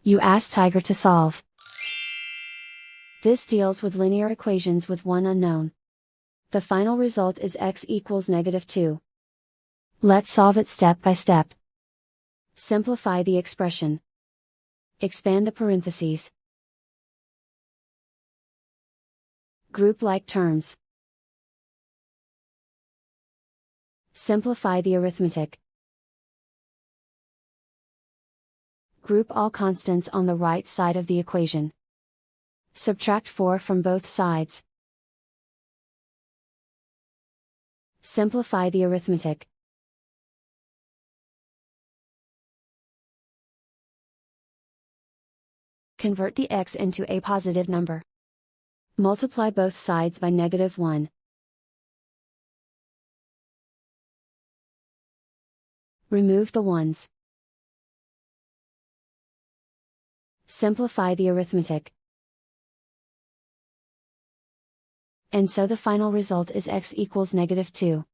You ask Tiger to solve. This deals with linear equations with one unknown. The final result is x equals -2. Let's solve it step by step. Simplify the expression. Expand the parentheses. Group like terms. Simplify the arithmetic. Group all constants on the right side of the equation. Subtract 4 from both sides. Simplify the arithmetic. Convert the x into a positive number. Multiply both sides by -1. Remove the ones. Simplify the arithmetic. And so the final result is x equals -2.